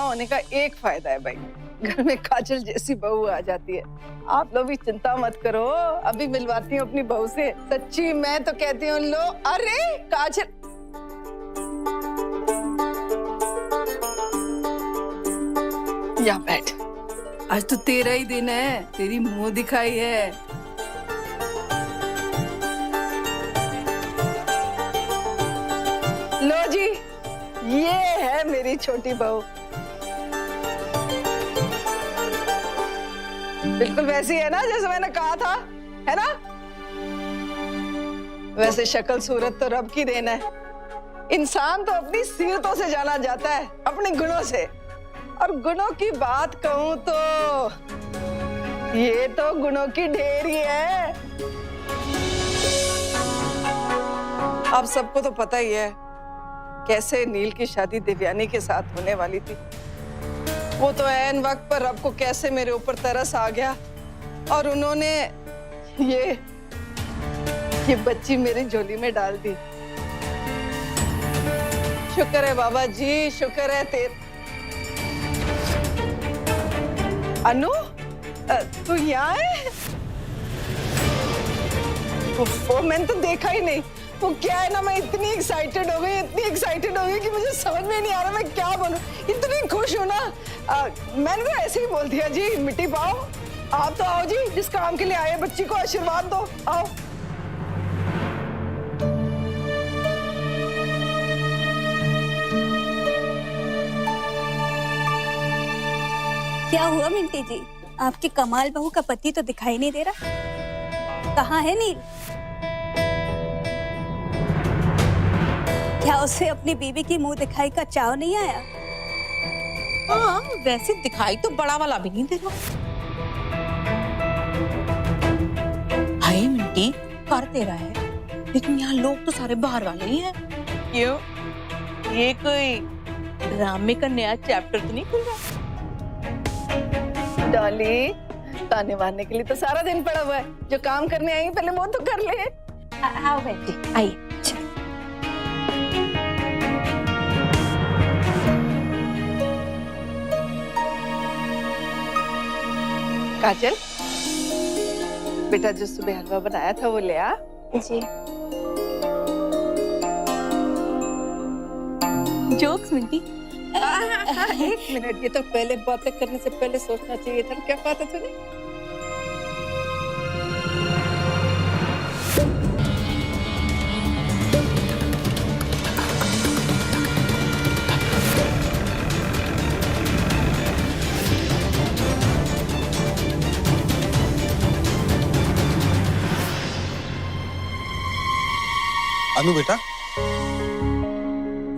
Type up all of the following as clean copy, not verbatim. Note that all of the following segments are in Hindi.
होने का एक फायदा है भाई, घर में काजल जैसी बहू आ जाती है। आप लोग भी चिंता मत करो, अभी मिलवाती हूँ अपनी बहू से। सच्ची मैं तो कहती हूँ, लो अरे काजल, या बैठ, आज तो तेरा ही दिन है, तेरी मुंह दिखाई है। लो जी, ये है मेरी छोटी बहू, बिल्कुल वैसी है ना जैसे मैंने कहा था, है ना? वैसे शक्ल सूरत तो रब की देन है। इंसान तो अपनी सीरतों से जाना जाता है, अपने गुणों से। और गुणों की बात कहूं तो ये तो गुणों की ढेरी है। आप सबको तो पता ही है कैसे नील की शादी देवयानी के साथ होने वाली थी। वो तो ऐन वक्त पर रब को कैसे मेरे ऊपर तरस आ गया और उन्होंने ये बच्ची मेरी झोली में डाल दी। शुक्र है बाबा जी, शुक्र है अनु, तू यहाँ है? वो मैंने तो देखा ही नहीं। वो क्या है ना, मैं इतनी एक्साइटेड हो गई कि मुझे समझ में नहीं आ रहा मैं क्या बोलूं। इतनी खुश हूं ना, मैंने तो ऐसे ही बोल दिया जी, मिट्टी पाओ, आप तो आओ जी, जिस काम के लिए आए बच्ची को आशीर्वाद दो, आओ। क्या हुआ मिंटी जी, आपकी कमाल बहू का पति तो दिखाई नहीं दे रहा, कहाँ है नील? क्या उसे अपनी बीवी की मुंह दिखाई का चाव नहीं आया? हाँ, वैसे दिखाई तो बड़ा वाला भी नहीं दे रहा। हाय मिंटी, कर तेरा है, लेकिन यहाँ लोग तो सारे बाहर वाले ही हैं। क्यों? ये कोई ड्रामे का नया चैप्टर तो नहीं खुल रहा? डॉली, ताने मारने के लिए तो सारा दिन पड़ा हुआ है। जो काम करने आई पहले वो तो कर ले। आओ बेटी, आइए। काजल, बेटा जो सुबह हलवा बनाया था वो ले आ। जी। जोक्स मिंटी। एक मिनट, ये तो पहले बातें करने से पहले सोचना चाहिए था। क्या बात है तूने? अनु बेटा,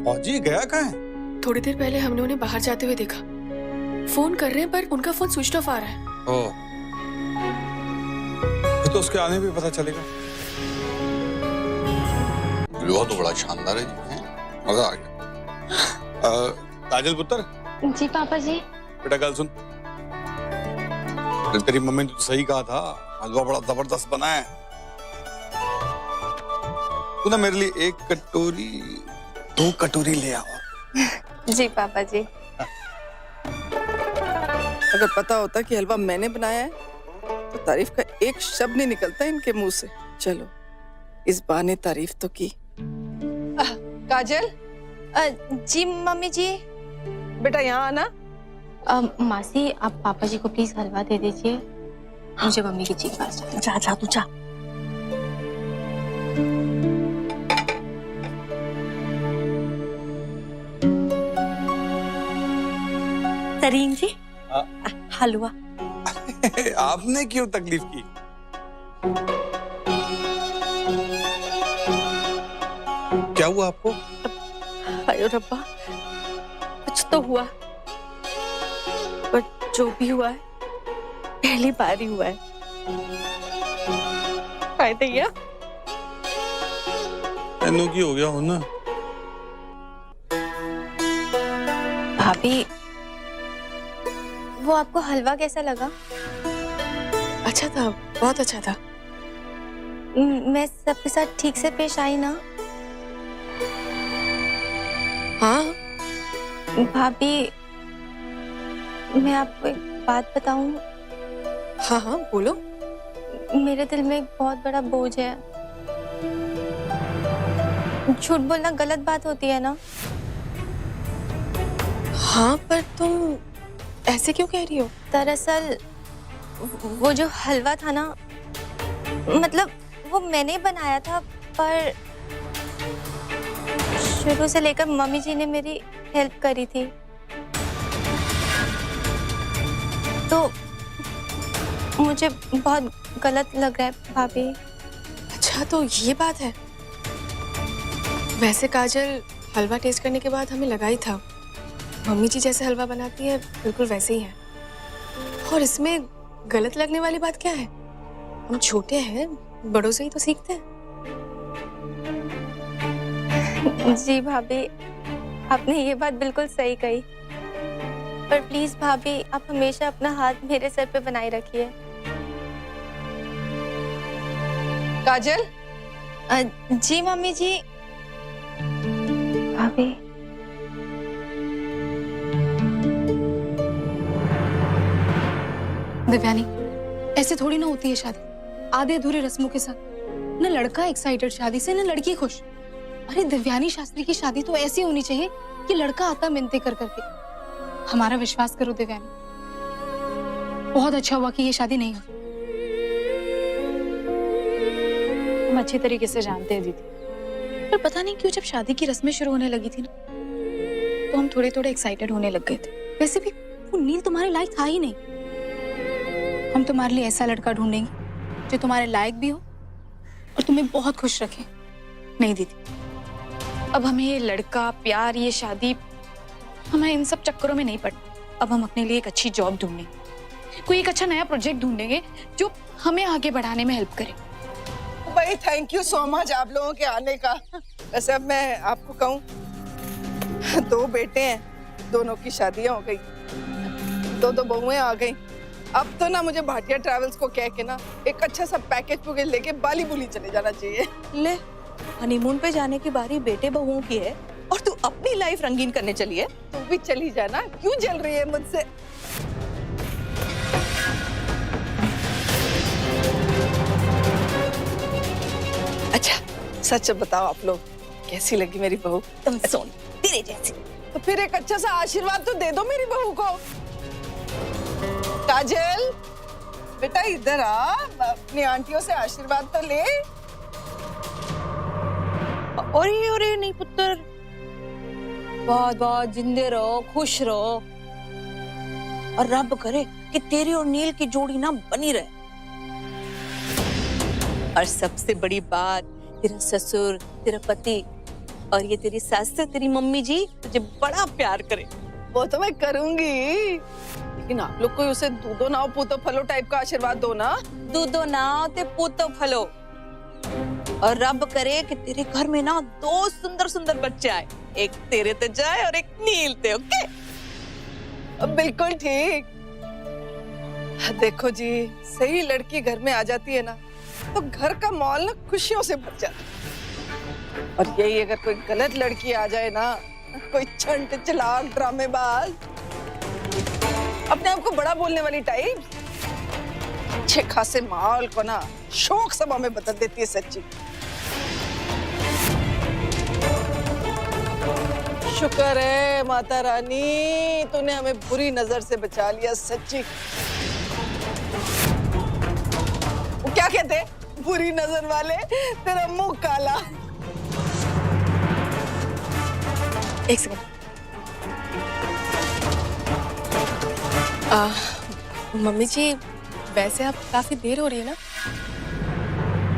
फौजी गया कहाँ है? थोड़ी देर पहले हमने उन्हें बाहर जाते हुए देखा। फोन कर रहे हैं पर उनका फोन स्विच ऑफ आ रहा है। ओह, तो उसके आने भी पता चलेगा। विवाह तो बड़ा शानदार है जी, मजा आ गया। काजल पुत्र। जी पापा जी। बेटा गल सुन, तेरी मम्मी ने तो सही कहा था, हलवा बड़ा जबरदस्त बना है। तू ना मेरे लिए एक कटोरी, 2 कटोरी ले आओ। जी पापा जी। अगर पता होता कि हलवा मैंने बनाया है तो तारीफ का एक शब्द नहीं निकलता इनके मुंह से। चलो इस बहाने तारीफ तो की। काजल। जी मम्मी जी। बेटा यहाँ आना। मासी, आप पापा जी को प्लीज हलवा दे दीजिए, मुझे मम्मी की चीख पास जा जा तू जा। तरीन जी, हलवा। आपने क्यों तकलीफ की? क्या हुआ आपको? अयो रब्बा, कुछ तो हुआ, पर जो भी हुआ है पहली बार ही हुआ है। हाय दैया, अनु की हो गया हो ना? भाभी, वो आपको हलवा कैसा लगा? अच्छा था, बहुत अच्छा था। मैं सबके साथ ठीक से पेश आई ना? हाँ भाभी, मैं आपको एक बात बताऊं? हाँ हाँ बोलो। मेरे दिल में एक बहुत बड़ा बोझ है। झूठ बोलना गलत बात होती है ना? हाँ पर तुम ऐसे क्यों कह रही हो? दरअसल वो जो हलवा था ना, मतलब वो मैंने बनाया था, पर शुरू से लेकर मम्मी जी ने मेरी हेल्प करी थी। तो मुझे बहुत गलत लग रहा है भाभी। अच्छा तो ये बात है। वैसे काजल, हलवा टेस्ट करने के बाद हमें लगा ही था मम्मी जी जैसे हलवा बनाती है बिल्कुल वैसे ही है। और इसमें गलत लगने वाली बात क्या है? हम छोटे हैं, बड़ों से ही तो सीखते हैं। जी भाभी, आपने ये बात बिल्कुल सही कही। पर प्लीज भाभी, आप हमेशा अपना हाथ मेरे सर पे बनाए रखिए। काजल, जी मम्मी जी। भाभी, दिव्यानी, ऐसे थोड़ी ना होती है शादी, आधे अधूरे रस्मों के साथ। न लड़का एक्साइटेड शादी से, न लड़की खुश। अरे दिव्यानी शास्त्री की शादी तो ऐसी होनी चाहिए कि लड़का आता मिन्नतें कर करके। हमारा विश्वास करो दिव्यानी, बहुत अच्छा हुआ कि ये शादी नहीं हुई। हम अच्छे तरीके से जानते हैं दीदी, पर पता नहीं क्यों जब शादी की रस्में शुरू होने लगी थी ना, तो हम थोड़े थोड़े एक्साइटेड होने लग गए थे। वैसे भी वो नील तुम्हारे लायक था ही नहीं। हम तुम्हारे लिए ऐसा लड़का ढूंढेंगे जो तुम्हारे लायक भी हो और तुम्हें बहुत खुश रखे। नहीं दीदी, अब हमें ये लड़का, प्यार, ये शादी, हमें इन सब चक्करों में नहीं पड़ना। अब हम अपने लिए एक अच्छी जॉब ढूंढेंगे, कोई एक अच्छा नया प्रोजेक्ट ढूंढेंगे जो हमें आगे बढ़ाने में हेल्प करे। भाई थैंक यू सो मच आप लोगों के आने का। वैसे अब मैं आपको कहूँ, 2 बेटे हैं, दोनों की शादियां हो गई, 2 बहुएं आ गई। अब तो ना मुझे भाटिया ट्रैवल्स को कह के ना एक अच्छा सा पैकेज लेके बाली बुली चले जाना चाहिए। ले, हनीमून पे जाने की बारी बेटे बहुओं की है और तू अपनी लाइफ रंगीन करने चली है। तू भी चली जाना, क्यों जल रही है मुझसे? अच्छा सच बताओ आप लोग, कैसी लगी मेरी बहू? तुम सोन तेरे जैसी। तो फिर एक अच्छा सा आशीर्वाद तो दे दो मेरी बहू को। काजल बेटा इधर आ, अपनी आंटियों से आशीर्वाद तो ले। अरे नहीं पुत्र, बहुत बहुत जिंदे रहो, खुश रहो और रब करे कि तेरी और नील की जोड़ी ना बनी रहे। और सबसे बड़ी बात, तेरा ससुर, तेरा पति और ये तेरी सास, तेरी मम्मी जी तुझे बड़ा प्यार करे। वो तो मैं करूंगी, लेकिन आप लोग कोई उसे दूधो नाव पूतो फलो टाइप का आशीर्वाद दो ना। दूधो नाव ते पूतो फलो। और रब करे कि तेरे घर में ना 2 सुंदर सुंदर बच्चे आए, एक तेरे ते जाए और एक नील ते। ओके? बिल्कुल ठीक। देखो जी, सही लड़की घर में आ जाती है ना, तो घर का माहौल ना खुशियों से भर जाता है। और यही अगर कोई गलत लड़की आ जाए ना, कोई छंट चलाक ड्रामेबाज, अपने आप को बड़ा बोलने वाली टाइप, अच्छे खासे माहौल को ना शोक सभा में बदल देती है सच्ची। शुक्र है माता रानी, तूने हमें बुरी नजर से बचा लिया सच्ची। वो क्या कहते, बुरी नजर वाले, तेरा मुंह काला। एक सेकंड। मम्मी जी, वैसे आप काफी देर हो रही है ना,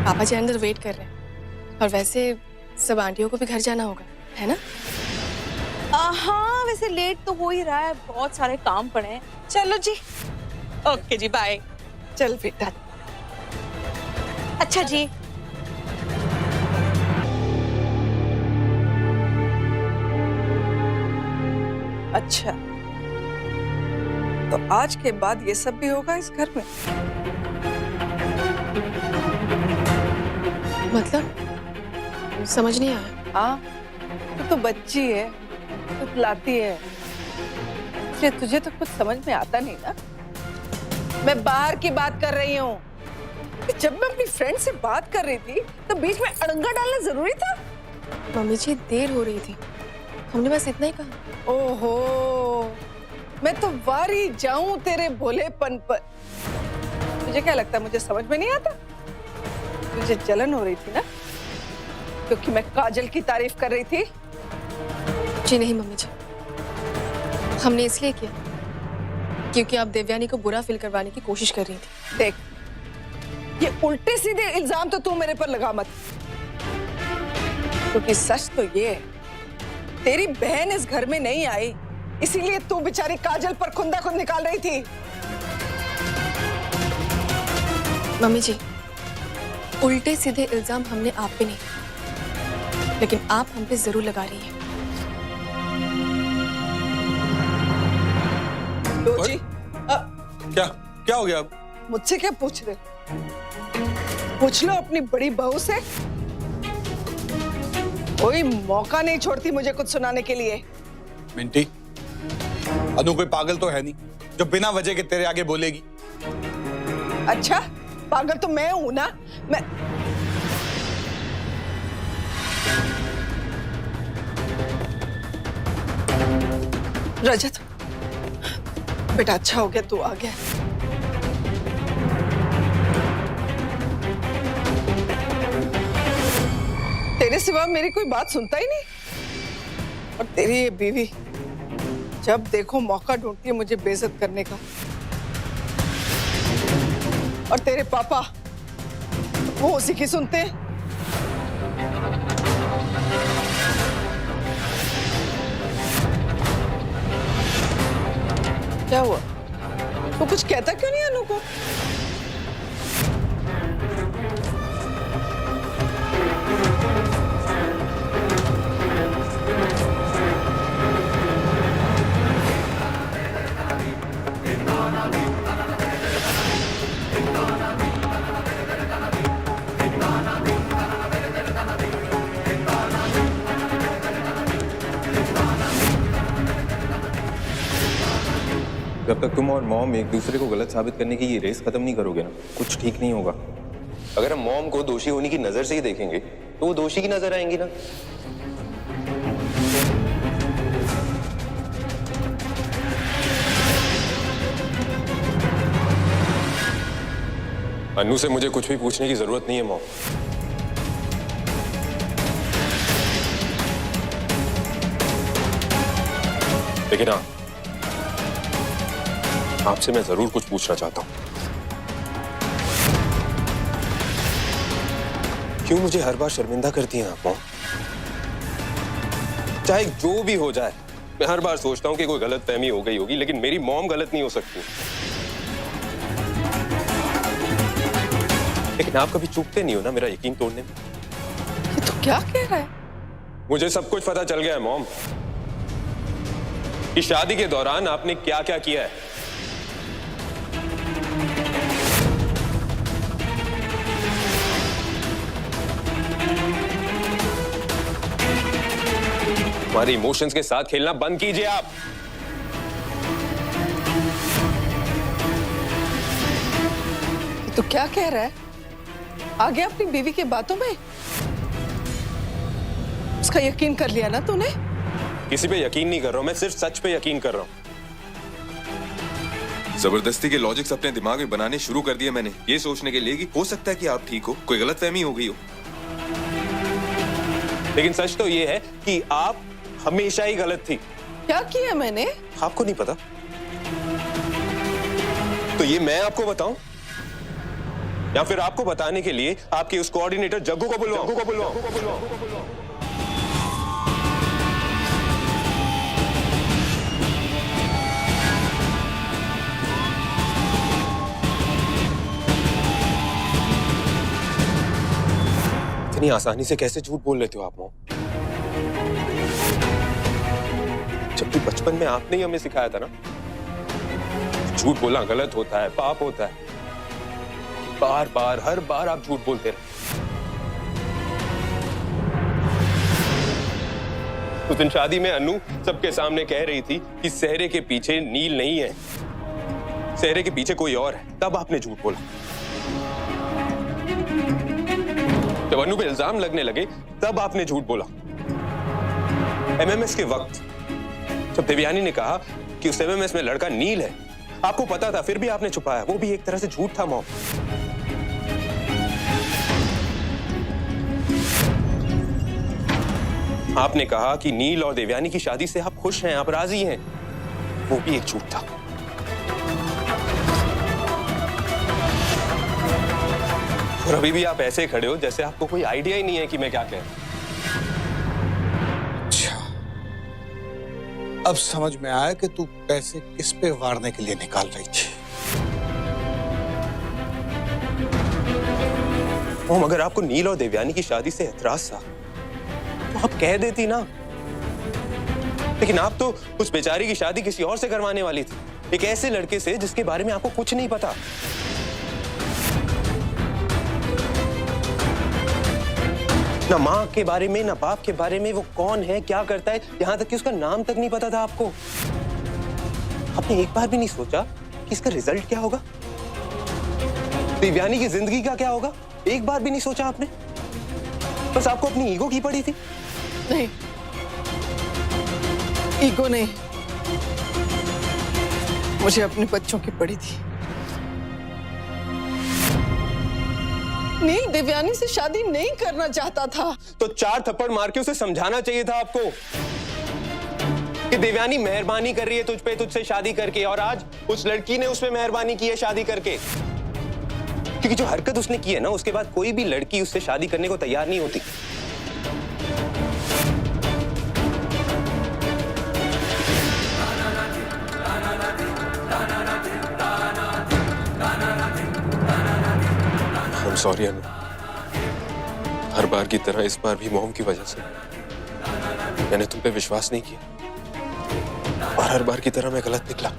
पापा जी अंदर वेट कर रहे हैं। और वैसे सब आंटियों को भी घर जाना होगा, है ना? हाँ, वैसे लेट तो हो ही रहा है, बहुत सारे काम पड़े हैं। चलो जी, ओके जी, बाय। चल बेटा। अच्छा जी। अच्छा, तो आज के बाद ये सब भी होगा इस घर में? मतलब समझ नहीं आया। हाँ, तो बच्ची है, तो लाती है, ये तुझे तो कुछ समझ में आता नहीं ना। मैं बाहर की बात कर रही हूँ। जब मैं अपनी फ्रेंड से बात कर रही थी तो बीच में अड़ंगा डालना जरूरी था? मम्मी जी देर हो रही थी, हमने बस इतना ही कहा। ओहो, मैं तो वारी जाऊं तेरे भोलेपन पर। तुझे क्या लगता है मुझे समझ में नहीं आता? तुझे जलन हो रही थी ना, क्योंकि मैं काजल की तारीफ कर रही थी। जी नहीं मम्मी जी, हमने इसलिए किया क्योंकि आप देवयानी को बुरा फील करवाने की कोशिश कर रही थी। देख, ये उल्टे सीधे इल्जाम तो तू मेरे पर लगा मत, क्योंकि सच तो ये है, तेरी बहन इस घर में नहीं आई, इसीलिए तू बेचारी काजल पर खुंदा खुद निकाल रही थी। मम्मी जी, उल्टे सीधे इल्जाम हमने आप पे नहीं, लेकिन आप हम पे जरूर लगा रही हैं। लो जी, क्या क्या हो गया अब? मुझसे क्या पूछ रहे? पूछ लो अपनी बड़ी बहू से। कोई मौका नहीं छोड़ती मुझे कुछ सुनाने के लिए। मिंटी, अनु कोई पागल तो है नहीं जो बिना वजह के तेरे आगे बोलेगी। अच्छा, पागल तो मैं हूं ना। मैं रजत, बेटा अच्छा हो गया तू आ गया। तेरे सिवा मेरी कोई बात सुनता ही नहीं। और तेरी ये बीवी जब देखो मौका ढूंढती है मुझे बेइज्जत करने का। और तेरे पापा वो उसी की सुनते हैं। क्या हुआ? वो कुछ कहता क्यों नहीं अनु को? जब तक तुम और मॉम एक दूसरे को गलत साबित करने की ये रेस खत्म नहीं करोगे ना, कुछ ठीक नहीं होगा। अगर हम मॉम को दोषी होने की नजर से ही देखेंगे तो वो दोषी की नजर आएंगी ना। अनु से मुझे कुछ भी पूछने की जरूरत नहीं है मॉम। लेकिन हाँ, आपसे मैं जरूर कुछ पूछना चाहता हूं। क्यों मुझे हर बार शर्मिंदा करती हैं आप मॉम? चाहे जो भी हो जाए, मैं हर बार सोचता हूं कि कोई गलत फहमी हो गई होगी, लेकिन मेरी मॉम गलत नहीं हो सकती। लेकिन आप कभी चूकते नहीं हो ना मेरा यकीन तोड़ने में। ये तो क्या कह रहा है? मुझे सब कुछ पता चल गया है मॉम, कि शादी के दौरान आपने क्या क्या किया है। हमारे इमोशंस के साथ खेलना बंद कीजिए आप। तो क्या कह रहा है? आ गया अपनी बीवी की बातों में? उसका यकीन कर लिया ना तूने? किसी पे यकीन नहीं कर रहा हूं, मैं सिर्फ सच पे यकीन कर रहा हूं। जबरदस्ती के लॉजिक्स अपने दिमाग में बनाने शुरू कर दिए मैंने, ये सोचने के लिए कि हो सकता है कि आप ठीक हो, कोई गलतफहमी हो गई हो। लेकिन सच तो ये है कि आप हमेशा ही गलत थी। क्या किया मैंने? आपको नहीं पता तो ये मैं आपको बताऊं, या फिर आपको बताने के लिए आपके उस कोऑर्डिनेटर जग्गू को बुलवाऊं? इतनी आसानी से कैसे झूठ बोल लेते हो आप मॉम? जबकि बचपन में आपने ही हमें सिखाया था ना, झूठ बोलना गलत होता है, पाप होता है। बार बार हर बार आप झूठ बोलते रहे। उस दिन शादी में अनु सबके सामने कह रही थी कि सहरे के पीछे नील नहीं है, सहरे के पीछे कोई और है, तब आपने झूठ बोला। जब अनु पे इल्जाम लगने लगे तब आपने झूठ बोला। एमएमएस के वक्त जब देवयानी ने कहा कि उस एमएमएस में लड़का नील है, आपको पता था फिर भी आपने छुपाया, वो भी एक तरह से झूठ था मॉम। आपने कहा कि नील और देवयानी की शादी से आप खुश हैं, आप राजी हैं, वो भी एक झूठ था। और अभी भी आप ऐसे खड़े हो जैसे आपको कोई आइडिया ही नहीं है कि मैं क्या कह रहा हूं। अच्छा, अब समझ में आया कि तू पैसे किस पे वारने के लिए निकाल रही थी। मॉम, अगर आपको नील और देवयानी की शादी से एतराज था तो आप कह देती ना, लेकिन आप तो उस बेचारी की शादी किसी और से करवाने वाली थी, एक ऐसे लड़के से जिसके बारे में आपको कुछ नहीं पता। ना माँ के बारे में, ना बाप के बारे में, वो कौन है, क्या करता है, यहां तक कि उसका नाम तक नहीं पता था आपको। आपने एक बार भी नहीं सोचा कि इसका रिजल्ट क्या होगा, देवयानी की जिंदगी का क्या होगा, एक बार भी नहीं सोचा आपने। बस आपको अपनी ईगो की पड़ी थी। नहीं, ईगो नहीं, मुझे अपने बच्चों की पड़ी थी। नील देवयानी से शादी नहीं करना चाहता था। तो 4 थप्पड़ मार के उसे समझाना चाहिए था आपको कि देवयानी मेहरबानी कर रही है तुझ पे, तुझसे शादी करके, और आज उस लड़की ने उस पे मेहरबानी की है शादी करके। क्योंकि जो हरकत उसने की है ना, उसके बाद कोई भी लड़की उससे शादी करने को तैयार नहीं होती। सॉरी अनु, हर बार की तरह इस बार भी मॉम की वजह से मैंने तुम पे विश्वास नहीं किया, और हर बार की तरह मैं गलत निकला।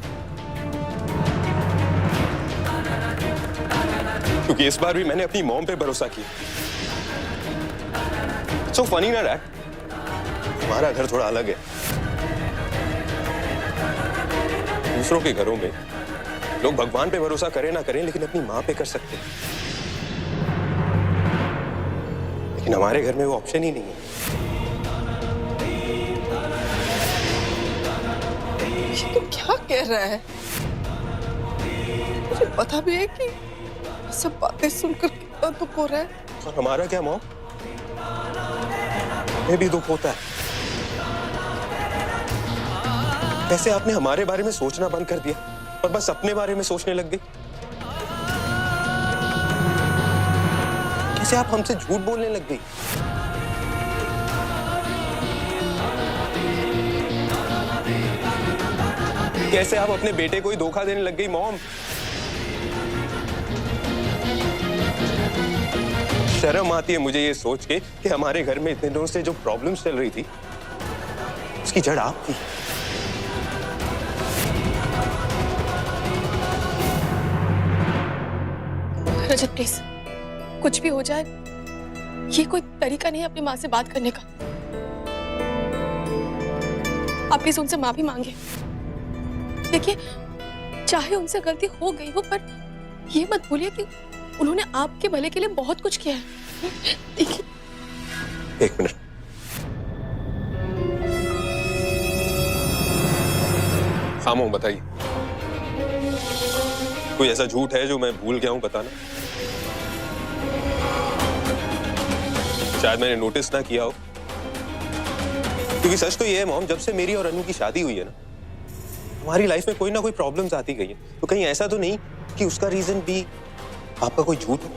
क्योंकि इस बार भी मैंने अपनी मॉम पे भरोसा किया। सो फनी ना डैड, हमारा घर थोड़ा अलग है। दूसरों के घरों में लोग भगवान पे भरोसा करें ना करें, लेकिन अपनी माँ पे कर सकते हैं, लेकिन हमारे घर में वो ऑप्शन ही नहीं है। ये तो क्या कह रहा है? मुझे पता भी है कि सब बातें सुनकर कितना दुख हो रहा है। और हमारा क्या मॉम, हमें भी दुख होता है। कैसे आपने हमारे बारे में सोचना बंद कर दिया और बस अपने बारे में सोचने लग गई? कैसे आप हमसे झूठ बोलने लग गई? कैसे आप अपने बेटे को ही धोखा देने लग गई मॉम? शर्म आती है मुझे ये सोच के कि हमारे घर में इतने दिनों से जो प्रॉब्लम्स चल रही थी उसकी जड़ आप थी। रजत प्लीज, कुछ भी हो जाए, ये कोई तरीका नहीं है अपनी माँ से बात करने का। आप प्लीज उनसे माफी मांगे। देखिए, चाहे उनसे गलती हो गई हो, पर ये मत भूलिए कि उन्होंने आपके भले के लिए बहुत कुछ किया है। देखिए, एक मिनट, हाँ मॉम बताइए, कोई ऐसा झूठ है जो मैं भूल गया हूं बताना? शायद मैंने नोटिस ना किया हो, क्योंकि सच तो ये है मॉम, जब से मेरी और अनु की शादी हुई है ना, हमारी लाइफ में कोई ना कोई प्रॉब्लम्स आती गई है। तो कहीं ऐसा तो नहीं कि उसका रीजन भी आपका कोई झूठ हो?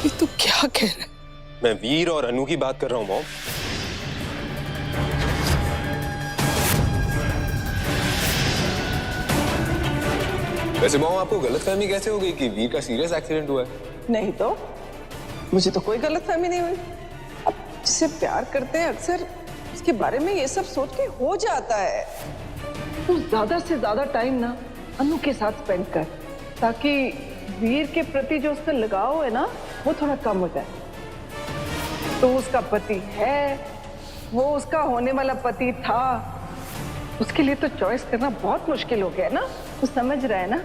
ये तू क्या कह रहा है? मैं वीर और अनु की बात कर रहा हूं मॉम। वैसे मॉम, आपको गलतफहमी कैसे हो गई कि वीर का सीरियस एक्सीडेंट हुआ है? नहीं तो मुझे तो कोई गलतफहमी नहीं हुई। अब जिसे प्यार करते हैं अक्सर उसके बारे में ये सब सोच के हो जाता है। तू ज्यादा से ज्यादा टाइम ना अनु के साथ स्पेंड कर, ताकि वीर के प्रति जो उसका लगाव है ना वो थोड़ा कम हो जाए। तो उसका पति है, वो उसका होने वाला पति था, उसके लिए तो चॉइस करना बहुत मुश्किल हो गया ना, तो समझ रहा है ना।